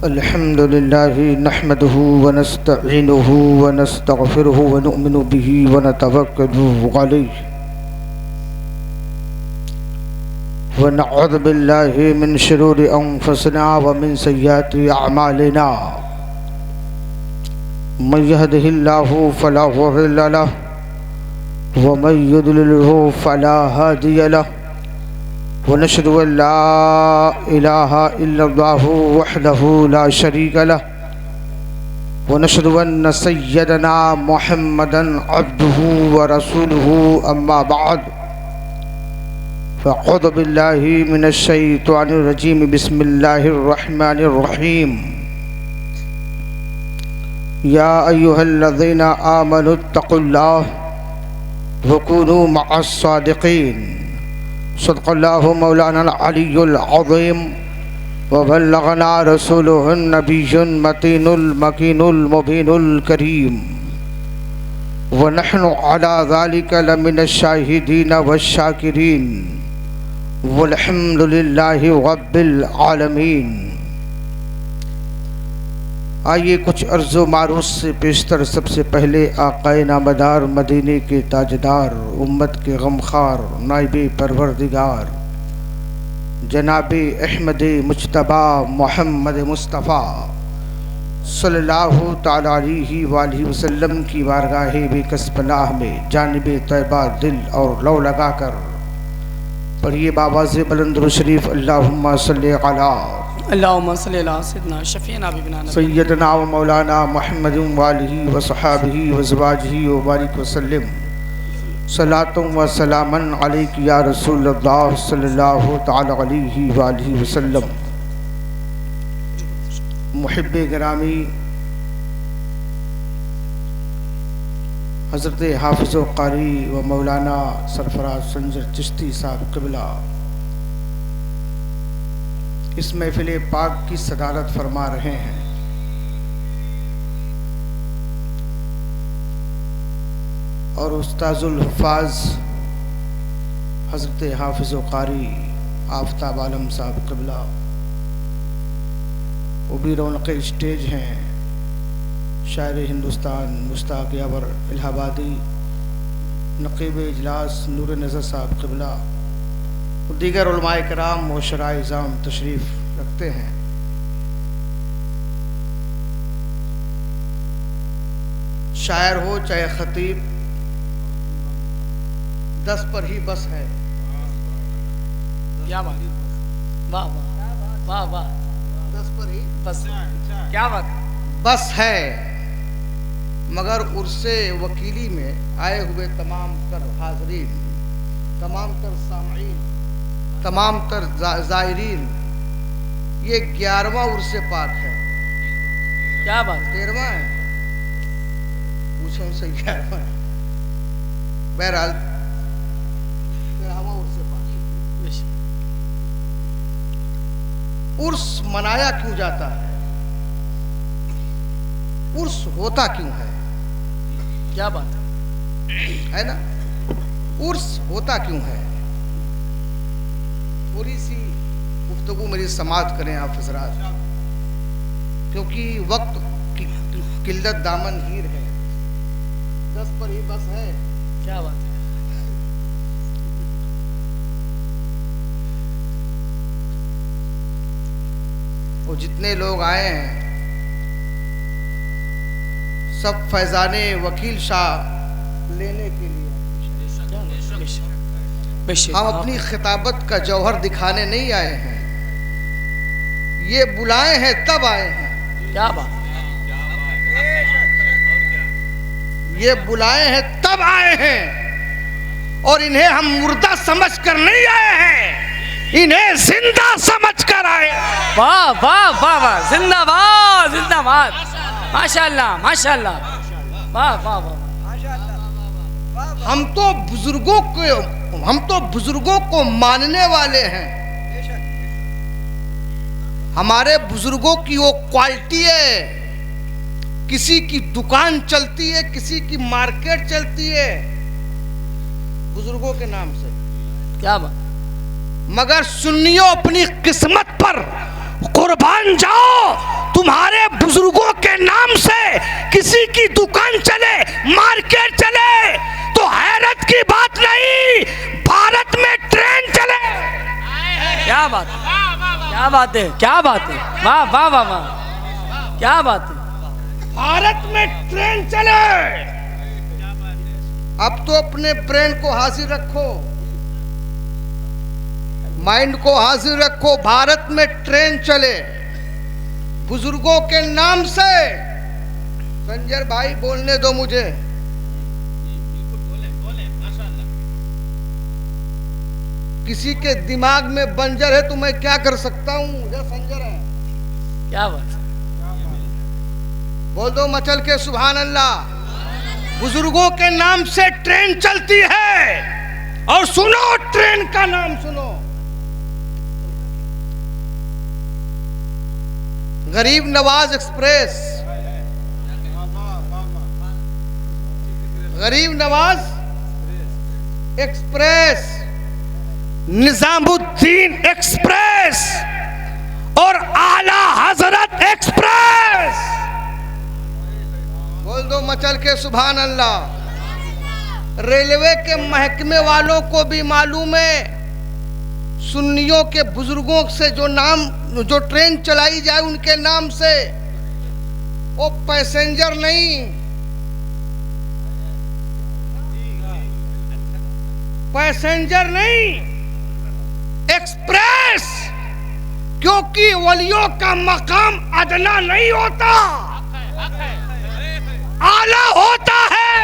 अल्हम्दुलिल्लाहि नहमदुहु व नस्तईनुहु व नस्तगफिरुहु व नुअमिनु बिही व नतवक्कलु अलैहि व नऊज़ु बिल्लाहि मिन शुरूरि अंफुसिना व मिन सय्यिआति अअमालिना मन यहदिहिल्लाहु फला मुज़िल्ल लहु व मन युद्लिलहु फला हादिय लहु व नशहदु अन ला इलाहा इल्लल्लाहु वहदहु ला शरीका लहु व नशहदु अन्न सय्यदना मुहम्मदन अब्दुहु व रसूलुहु अम्मा बअद फ़अऊज़ु बिल्लाहि मिनश शैतानिर रजीम बिस्मिल्लाहिर रहमानिर रहीम या अय्युहल्लज़ीना आमनुत्तक़ुल्लाह व कूनू मअस सादिक़ीन सदक़ल्लाहु मौलाना अल-अलियुल अज़ीम व बल्लगना रसूलुहुन नबियुल मतीनुल मकीनुल मुबीनुल करीम व नहनु अला ज़ालिका लमिनश शाहिदीन वश-शाकिरीन वल्हम्दुलिल्लाहि रब्बिल आलमीन। आइए कुछ अर्ज़ो मारूस से पेशतर सबसे पहले आक़ाए नामदार मदीने के ताजदार उम्मत के गमखार नाइबे परवरदिगार जनाबे अहमद मुज्तबा मोहम्मद मुस्तफ़ा सल्लल्लाहु तआला अलैहि वसल्लम की बारगाह बेकसपनाह में जानिबे तैबा दिल और लौ लगाकर पढ़िए बावाज़े बुलंद शरीफ अल्लाहुम्मा सल्लि अला अल्लाहुम्मा सल्लि अला सय्यिदना शफ़ीना हबीबना सय्यदना व मौलाना मुहम्मद व आलिहि व सहाबिहि व ज़वाजिहि व बारिक वसल्लम सलातुम व सलामन अलैका या रसूलल्लाह सल्लल्लाहु तआला अलैहि व आलिहि वसल्लम। मुहिब्बे गिरामी हज़रत हाफ़िज़ व क़ारी व मौलाना सरफराज संजर चिश्ती साहब क़िबला इस महफ़िल पाक की सदारत फरमा रहे हैं। और उस्ताज़ुल हुफ़ाज़ हज़रत हाफ़िज़ व क़ारी आफ्ताब आलम साहब क़िबला वो भी रौनक़ स्टेज हैं। शायर हिंदुस्तान मुश्ताक़ यावर इलाहाबादी नक़ीब इजलास नूर नज़र साहब क़िबला और दीगर उलमाए कराम व शराए इज़ाम तशरीफ़ रखते हैं। शायर हो चाहे ख़तीब 10 पर ही बस है। क्या बात, वाह वाह वाह वाह, 10 पर ही बस, क्या बात, बस है। मगर उर्से वकीली में आए हुए तमाम तर हाज़रीन, तमाम तर सामईन, तमाम तर ज़ाहिरीन, ये 11वां उर्से पाक है। क्या बात, 13वां है, पूछो उनसे 11वां है। बहरहाल 13वां उर्से पाक। उर्स मनाया क्यों जाता है, उर्स होता क्यों है? क्या बात है ना, उर्स होता क्यों है? थोड़ी सी गुफ्तगू मेरी समाअत करें आप हज़रात, क्योंकि वक्त की किल्लत दामन हीर है। 10 पर ही बस है। क्या बात है। वो जितने लोग आए हैं सब फैजाने वकील शाह लेने के लिए। हम अपनी खिताबत का जौहर दिखाने नहीं आए हैं, ये बुलाए हैं तब आए हैं। क्या बात, ये बुलाए हैं तब आए हैं और इन्हें हम मुर्दा समझकर नहीं आए हैं, इन्हें जिंदा समझकर आए हैं। वाह वाह वाह वाह, जिंदाबाद जिंदाबाद, माशाअल्लाह माशाअल्लाह, वाह वाह वाह। हम तो बुजुर्गों को मानने वाले हैं। हमारे बुजुर्गों की वो क्वालिटी है, किसी की दुकान चलती है, किसी की मार्केट चलती है बुजुर्गों के नाम से। क्या बात, मगर सुन्नियों अपनी किस्मत पर कुर्बान जाओ, तुम्हारे बुजुर्गों के नाम से किसी की दुकान चले, मार्केट चले, तो हैरत की बात नहीं, भारत में ट्रेन चले। क्या बात है, क्या बात है, क्या बात है, वाह वाह वाह वाह, क्या बात है। भारत में ट्रेन चले। अब तो अपने ब्रेन को हाजिर रखो, माइंड को हाजिर रखो। भारत में ट्रेन चले बुजुर्गों के नाम से। संजय भाई बोलने दो मुझे। किसी के दिमाग में बंजर है तो मैं क्या कर सकता हूं? मुझे संजर है। क्या बात, बोल दो मचल के सुभान अल्लाह। बुजुर्गों के नाम से ट्रेन चलती है। और सुनो, ट्रेन का नाम सुनो, गरीब नवाज एक्सप्रेस। गरीब नवाज एक्सप्रेस, निजामुद्दीन एक्सप्रेस और आला हजरत एक्सप्रेस। बोल दो मचल के सुभान अल्लाह। रेलवे के महकमे वालों को भी मालूम है, सुन्नियों के बुजुर्गों से जो ट्रेन चलाई जाए उनके नाम से, वो पैसेंजर नहीं, पैसेंजर नहीं, एक्सप्रेस। क्योंकि वलियों का मकाम अदना नहीं होता, आला होता है।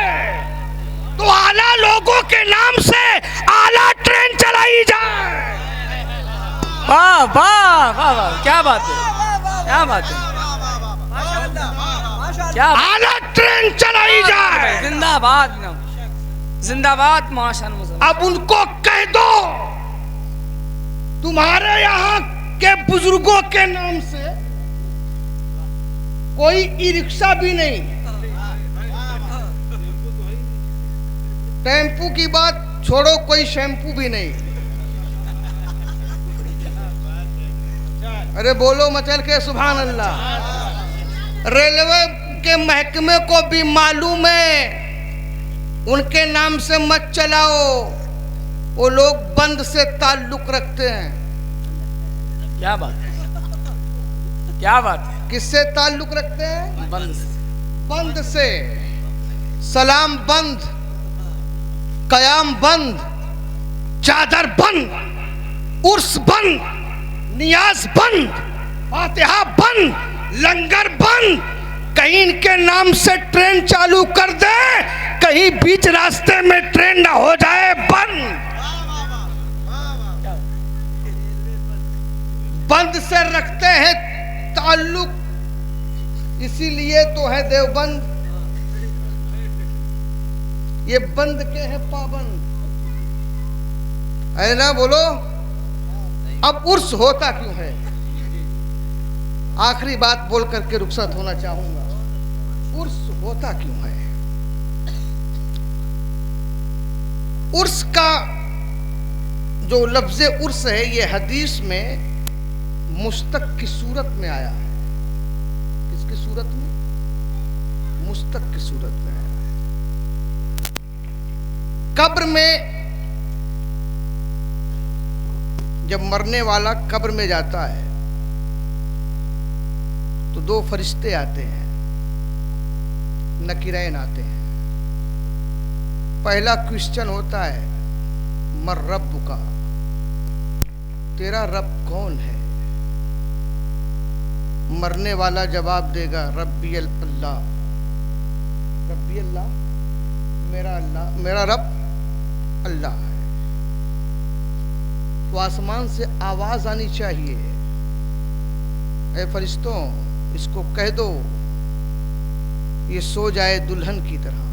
तो आला लोगों के नाम से आला ट्रेन चलाई जाए। वाह वाह वाह वाह, क्या बात है, क्या बात है, क्या आला ट्रेन चलाई जाए। जिंदाबाद, जिंदाबाद माशाअल्लाह। अब उनको कह दो, तुम्हारे यहाँ के बुजुर्गों के नाम से कोई ई रिक्शा भी नहीं, टेम्पू की बात छोड़ो, कोई शैम्पू भी नहीं। अरे बोलो मचल के सुभान अल्लाह। रेलवे के महकमे को भी मालूम है, उनके नाम से मत चलाओ, वो लोग बंद से ताल्लुक रखते हैं। क्या बात है, क्या बात है, किससे ताल्लुक रखते हैं? बंद से। बंद से। सलाम बंद, कयाम बंद, चादर बंद, उर्स बंद, नियाज बंद, फातिहा बंद, लंगर बंद। कहीं इनके नाम से ट्रेन चालू कर दे, कहीं बीच रास्ते में ट्रेन ना हो जाए बंद। बंद से रखते हैं ताल्लुक, इसीलिए तो है देवबंद। ये बंद के हैं पाबंद, है ना? बोलो। अब उर्स होता क्यों है? आखिरी बात बोल करके रुखसत होना चाहूंगा। उर्स होता क्यों है? उर्स का जो लफ्ज उर्स है, ये हदीस में मुस्तक की सूरत में आया है। किसकी सूरत में? मुस्तक की सूरत में आया है। कब्र में जब मरने वाला कब्र में जाता है तो दो फरिश्ते आते हैं, नकीरैन आते हैं। पहला क्वेश्चन होता है, मर रब्बु का, तेरा रब कौन है? मरने वाला जवाब देगा, रब्बी अल्लाह, रब्बी अल्लाह, मेरा अल्लाह, मेरा रब अल्लाह है। तो आसमान से आवाज आनी चाहिए, ऐ फरिश्तों, इसको कह दो ये सो जाए दुल्हन की तरह।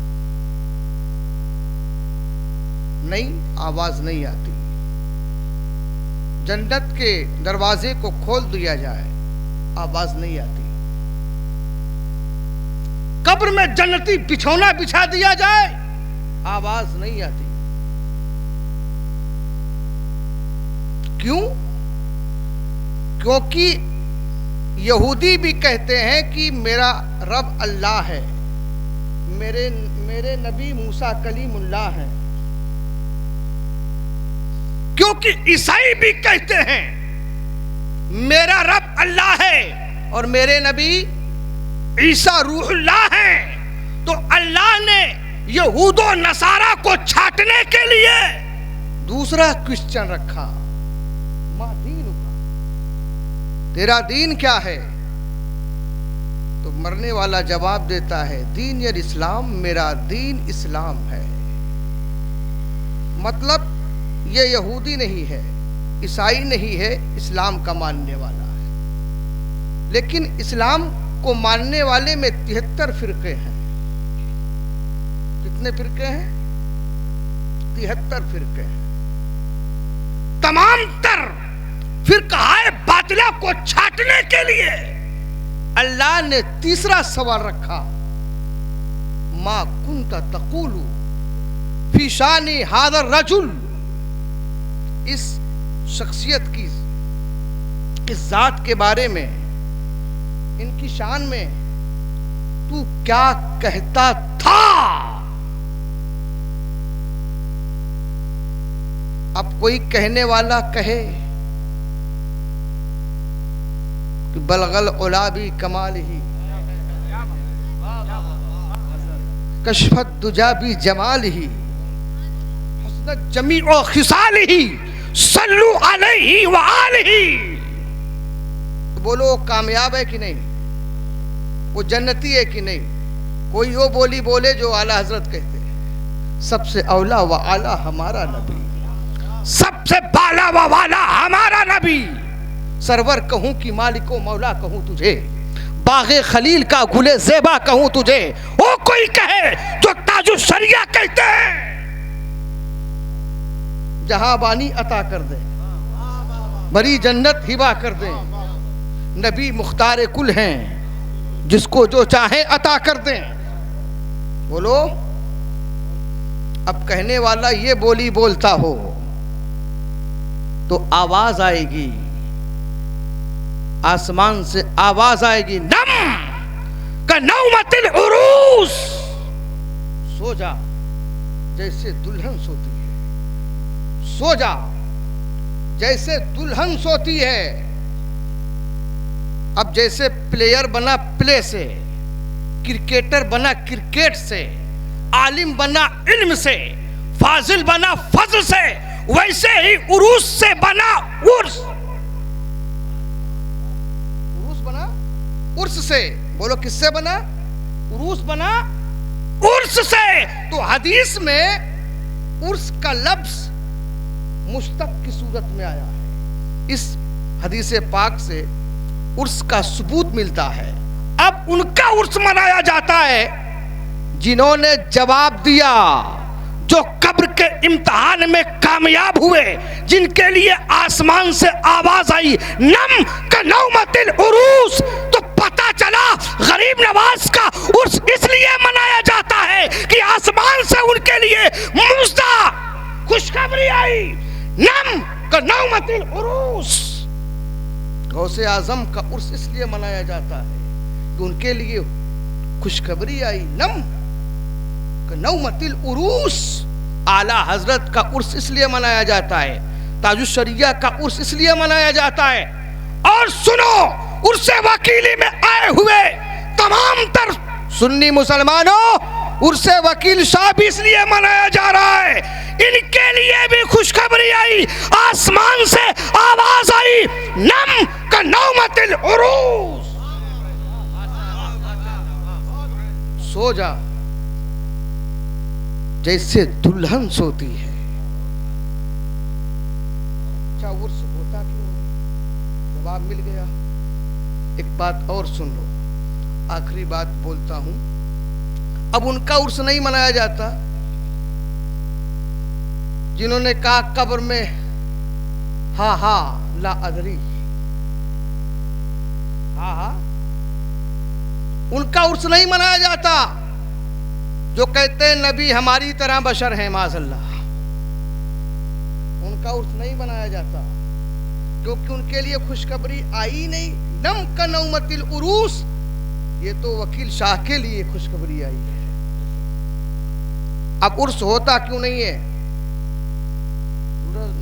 नहीं, आवाज नहीं आती। जन्नत के दरवाजे को खोल दिया जाए, आवाज नहीं आती। कब्र में जन्नती बिछौना बिछा दिया जाए, आवाज नहीं आती। क्यों? क्योंकि यहूदी भी कहते हैं कि मेरा रब अल्लाह है, मेरे मेरे नबी मूसा कलीमुल्लाह हैं। क्योंकि ईसाई भी कहते हैं मेरा रब अल्लाह है और मेरे नबी ईसा रूहुल्लाह हैं। तो अल्लाह ने यहूदो नसारा को छांटने के लिए दूसरा क्वेश्चन रखा, मा दीनुका, तेरा दीन क्या है? तो मरने वाला जवाब देता है, दीन या इस्लाम, मेरा दीन इस्लाम है। मतलब ये यहूदी नहीं है, ईसाई नहीं है, इस्लाम का मानने वाला है। लेकिन इस्लाम को मानने वाले में 73 फिरके हैं। कितने फिरके हैं? 73 फिरके हैं। तमाम तर फिरकाए बातिला को छांटने के लिए अल्लाह ने तीसरा सवाल रखा, मा कुंता तकूलू फी शानी हादर रजुल, इस शख्सियत की, इस जात के बारे में, इनकी शान में तू क्या कहता था? अब कोई कहने वाला कहे कि बलगल उलाबी कमाल ही, कशफत दुजाबी जमाल ही, हसनत जमी ओ खिसाल ही, सल्लू अलैहि व आलिही। बोलो कामयाब है कि नहीं? वो जन्नती है कि नहीं? कोई वो बोली बोले जो आला हजरत कहते हैं, सबसे औला व आला हमारा नबी, सबसे बाला व वाला हमारा नबी। सरवर कहूं कि मालिको मौला कहूं तुझे, बागे खलील का गुले ज़ेबा कहूं तुझे। वो कोई कहे जो ताजु शरिया कहते हैं, जहां बानी अता कर दे, बड़ी जन्नत हिबा कर दे। नबी मुख्तार कुल हैं, जिसको जो चाहे अता कर दें। बोलो, अब कहने वाला ये बोली बोलता हो तो आवाज आएगी, आसमान से आवाज आएगी, नम का नौमतिल उरूस, सो जा जैसे दुल्हन सोती है, सो जा जैसे दुल्हन सोती है। अब जैसे प्लेयर बना प्ले से, क्रिकेटर बना क्रिकेट से, आलिम बना इल्म से, फाजिल बना फजल से, वैसे ही उरूस से बना उर्स। उरूस बना उर्स से। बोलो किससे बना? उरूस बना उर्स से। तो हदीस में उर्स का लफ्ज मुश्तक की सूरत में आया है। इस हदीस पाक से उर्स का सबूत मिलता है। अब उनका उर्स मनाया जाता है जिन्होंने जवाब दिया, जो कब्र के इम्तिहान में कामयाब हुए, जिनके लिए आसमान से आवाज आई, नम का नौमतिल उरूस। तो पता चला गरीब नवाज का उर्स इसलिए मनाया जाता है कि आसमान से उनके लिए मुस्ता खुशखबरी आई, नम का नौमतिल उरूस। गौसे आजम का उर्स इसलिए मनाया जाता है कि उनके लिए खुशखबरी आई, नम का नौमतिल उरूस। आला हजरत का उर्स इसलिए मनाया जाता है, ताजुश शरिया का उर्स इसलिए मनाया जाता है। और सुनो, उर्से वकीली में आए हुए तमाम तर सुन्नी मुसलमानों, उर्से वकील शाह भी इसलिए मनाया जा रहा है, इनके लिए भी खुशखबरी आई, आसमान से आवाज आई, नम का नौमतिल उरूस, सो जा जैसे दुल्हन सोती है। अच्छा, उर्स होता क्यों है? जवाब मिल गया। एक बात और सुन लो, आखिरी बात बोलता हूं। अब उनका उर्स नहीं मनाया जाता जिन्होंने कहा कब्र में हा हा ला अदरी, हा हा, उनका उर्स नहीं मनाया जाता जो कहते हैं नबी हमारी तरह बशर हैं, माज़अल्लाह, उनका उर्स नहीं मनाया जाता। क्योंकि उनके लिए खुशखबरी आई नहीं। नम का नौमतिल उरूस, ये तो वकील शाह के लिए खुशखबरी आई है। अब उर्स होता क्यों नहीं है?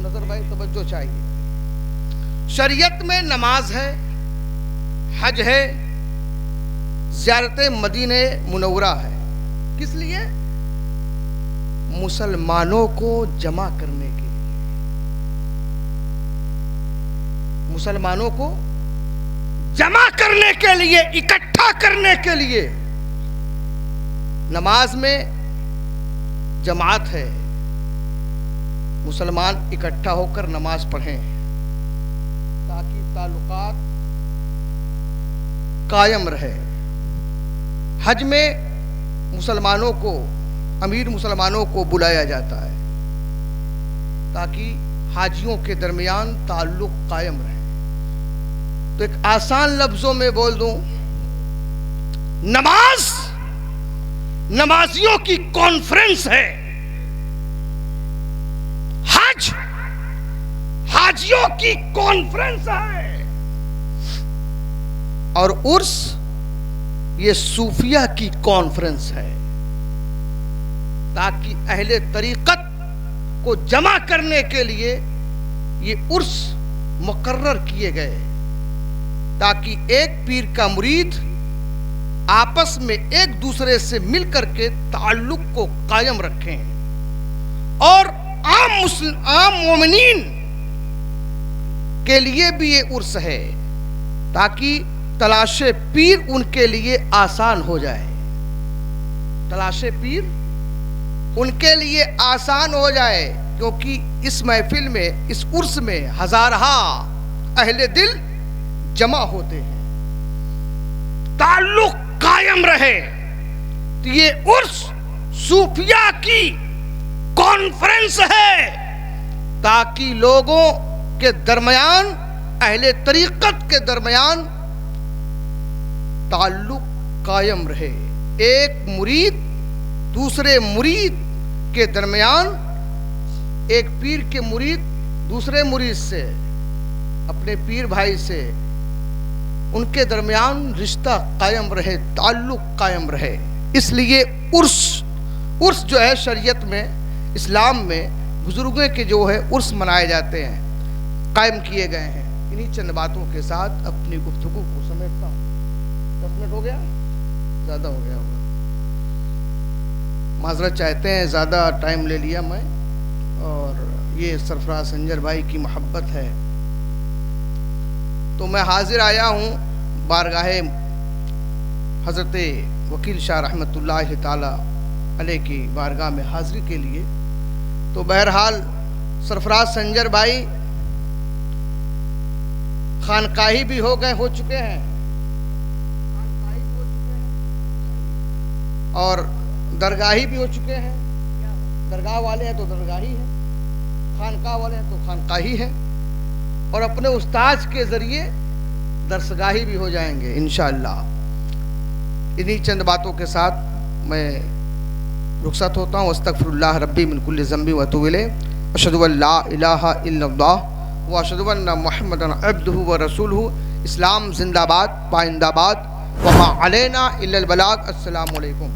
नजर भाई तवज्जो चाहिए। शरीयत में नमाज है, हज है, ज़ियारत मदीने मुनव्वरा है। किस लिए? मुसलमानों को जमा करने के लिए, मुसलमानों को जमा करने के लिए, इकट्ठा करने के लिए। नमाज में जमात है, मुसलमान इकट्ठा होकर नमाज पढ़ें ताकि ताल्लुकात कायम रहे। हज में मुसलमानों को, अमीर मुसलमानों को बुलाया जाता है ताकि हाजियों के दरमियान ताल्लुक कायम रहे। तो एक आसान लफ्जों में बोल दूं, नमाज नमाजियों की कॉन्फ्रेंस है, हज हाजियों की कॉन्फ्रेंस है, और उर्स ये सूफिया की कॉन्फ्रेंस है, ताकि अहले तरीकत को जमा करने के लिए ये उर्स मुकर्रर किए गए, ताकि एक पीर का मुरीद आपस में एक दूसरे से मिलकर के ताल्लुक को कायम रखें। और आम मोमिनीन के लिए भी ये उर्स है, ताकि तलाशे पीर उनके लिए आसान हो जाए, तलाशे पीर उनके लिए आसान हो जाए। क्योंकि इस महफिल में, इस उर्स में हजारहा अहले दिल जमा होते हैं, ताल्लुक कायम रहे। तो ये उर्स सूफिया की कॉन्फ्रेंस है, ताकि लोगों के दरमियान, अहले तरीकत के दरमियान ताल्लुक कायम रहे। एक मुरीद दूसरे मुरीद के दरमियान, एक पीर के मुरीद दूसरे मुरीद से, अपने पीर भाई से, उनके दरमियान रिश्ता कायम रहे, ताल्लुक कायम रहे। इसलिए उर्स जो है शरीयत में, इस्लाम में बुजुर्गों के जो है उर्स मनाए जाते हैं, कायम किए गए हैं। इन्हीं चंद बातों के साथ अपनी गुफ्तगू को समेटता हूँ। 10 मिनट हो गया, ज़्यादा हो गया होगा, माजरत चाहते हैं, ज़्यादा टाइम ले लिया मैं। और ये सरफराज संजर भाई की मोहब्बत है, तो मैं हाजिर आया हूँ बारगाहे हज़रत वकील शाह रहमतुल्लाह ताला अलैह की बारगाह में हाजिरी के लिए। तो बहरहाल सरफराज संजर भाई खानकाही भी हो चुके हैं, और दरगाही भी हो चुके हैं। दरगाह वाले हैं तो दरगाही हैं, खानकाह वाले हैं तो खानकाही हैं, और अपने उस्ताद के ज़रिए दरसगाही भी हो जाएंगे इंशाअल्लाह। इन्हीं चंद बातों के साथ मैं रुखसत होता हूँ। अस्तगफिरुल्लाह रब्बी मिन कुल्लि ज़ंबि व अतूबु इलैह। अशहदु अल्ला इलाहा इल्लल्लाह व अशहदु अन्ना मुहम्मदन अब्दुहु व रसूलुहु। इस्लाम जिंदाबाद, पाइंदाबाद। व मा अलैना इल्लल बलाग। अस्सलामु अलैकुम।